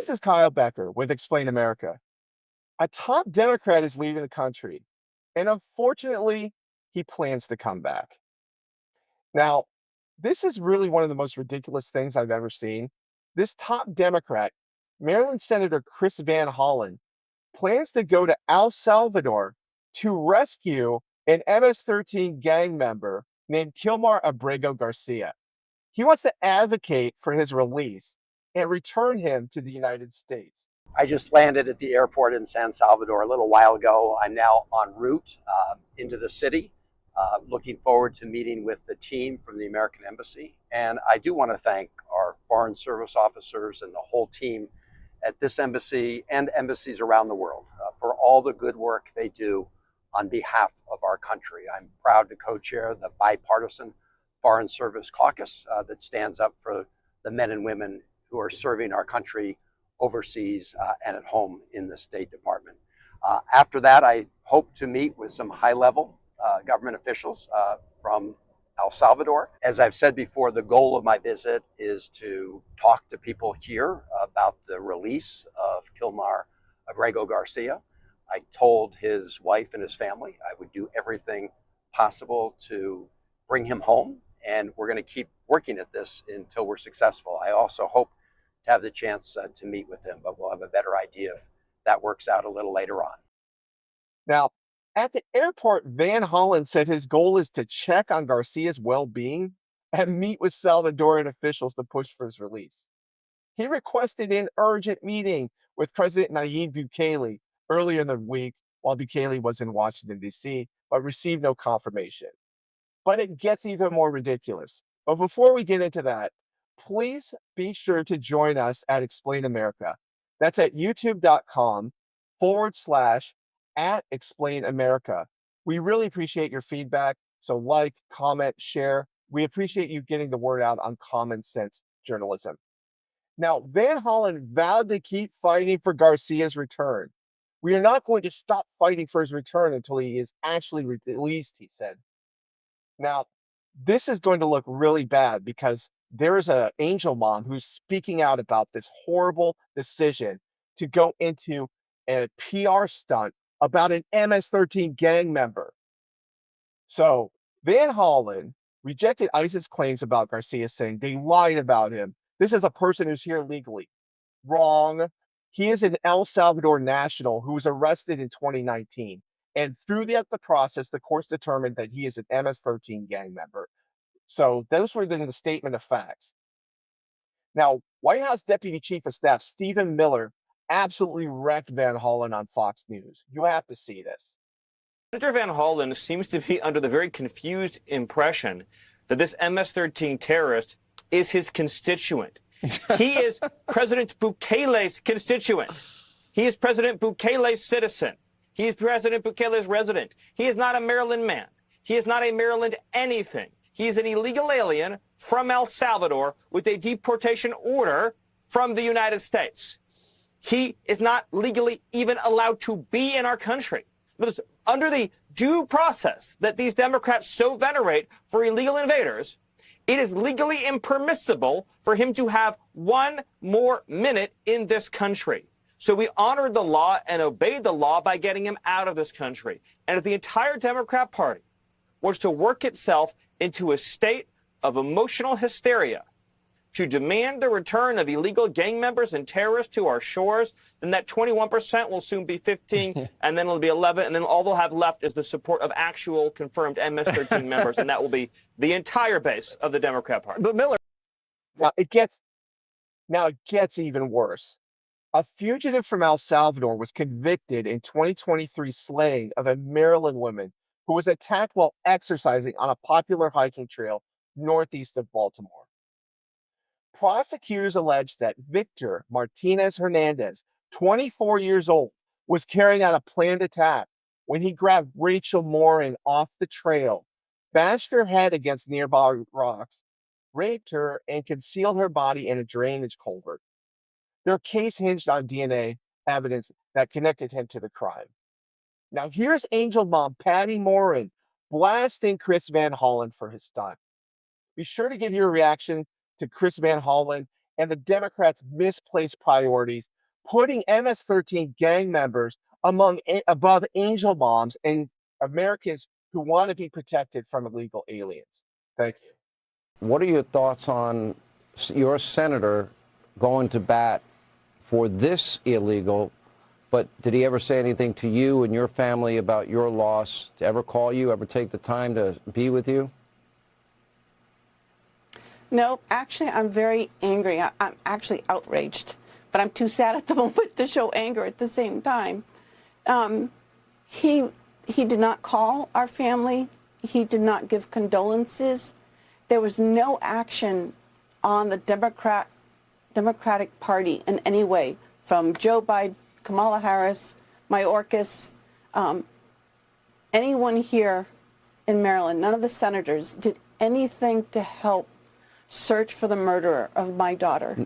This is Kyle Becker with Explain America. A top Democrat is leaving the country, and unfortunately, he plans to come back. Now, this is really one of the most ridiculous things I've ever seen. This top Democrat, Maryland Senator Chris Van Hollen, plans to go to El Salvador to rescue an MS-13 gang member named Kilmar Abrego Garcia. He wants to advocate for his release and return him to the United States. I just landed at the airport in San Salvador a little while ago. I'm now en route into the city, looking forward to meeting with the team from the American Embassy. And I do want to thank our Foreign Service officers and the whole team at this embassy and embassies around the world for all the good work they do on behalf of our country. I'm proud to co-chair the bipartisan Foreign Service Caucus that stands up for the men and women who are serving our country overseas and at home in the State Department. After that, I hope to meet with some high-level government officials from El Salvador. As I've said before, the goal of my visit is to talk to people here about the release of Kilmar Abrego Garcia. I told his wife and his family I would do everything possible to bring him home, and we're going to keep working at this until we're successful. I also hope to have the chance to meet with him, but we'll have a better idea if that works out a little later on. Now, at the airport, Van Hollen said his goal is to check on Garcia's well-being and meet with Salvadoran officials to push for his release. He requested an urgent meeting with President Nayib Bukele earlier in the week while Bukele was in Washington, D.C., but received no confirmation. But it gets even more ridiculous. But before we get into that, please be sure to join us at Explain America. That's at youtube.com/@Explain America. We really appreciate your feedback. So like, comment, share. We appreciate you getting the word out on common sense journalism. Now, Van Hollen vowed to keep fighting for Garcia's return. We are not going to stop fighting for his return until he is actually released, he said. Now, this is going to look really bad because there is an angel mom who's speaking out about this horrible decision to go into a PR stunt about an MS-13 gang member. So Van Hollen rejected ISIS claims about Garcia, saying they lied about him. This is a person who's here legally. Wrong. He is an El Salvador national who was arrested in 2019. And through the process, the courts determined that he is an MS-13 gang member. So those were the statement of facts. Now, White House Deputy Chief of Staff Stephen Miller absolutely wrecked Van Hollen on Fox News. You have to see this. Senator Van Hollen seems to be under the very confused impression that this MS-13 terrorist is his constituent. He is President Bukele's constituent. He is President Bukele's citizen. He is President Bukele's resident. He is not a Maryland man. He is not a Maryland anything. He is an illegal alien from El Salvador with a deportation order from the United States. He is not legally even allowed to be in our country. But under the due process that these Democrats so venerate for illegal invaders, it is legally impermissible for him to have one more minute in this country. So we honored the law and obeyed the law by getting him out of this country. And if the entire Democrat Party was to work itself into a state of emotional hysteria to demand the return of illegal gang members and terrorists to our shores, then that 21% will soon be 15, and then it'll be 11, and then all they'll have left is the support of actual confirmed MS-13 members, and that will be the entire base of the Democrat Party. But Miller, now it gets even worse. A fugitive from El Salvador was convicted in 2023 slaying of a Maryland woman who was attacked while exercising on a popular hiking trail northeast of Baltimore. Prosecutors alleged that Victor Martinez Hernandez, 24 years old, was carrying out a planned attack when he grabbed Rachel Morin off the trail, bashed her head against nearby rocks, raped her, and concealed her body in a drainage culvert. Their case hinged on DNA evidence that connected him to the crime. Now here's Angel Mom Patty Morin blasting Chris Van Hollen for his stunt. Be sure to give your reaction to Chris Van Hollen and the Democrats' misplaced priorities, putting MS-13 gang members above angel moms and Americans who want to be protected from illegal aliens. Thank you. What are your thoughts on your senator going to bat for this illegal? But did he ever say anything to you and your family about your loss? To ever call you, ever take the time to be with you? No, actually, I'm very angry. I'm actually outraged, but I'm too sad at the moment to show anger at the same time. He did not call our family. He did not give condolences. There was no action on the Democratic Party in any way, from Joe Biden, Kamala Harris, Mayorkas, anyone here in Maryland, none of the senators did anything to help search for the murderer of my daughter.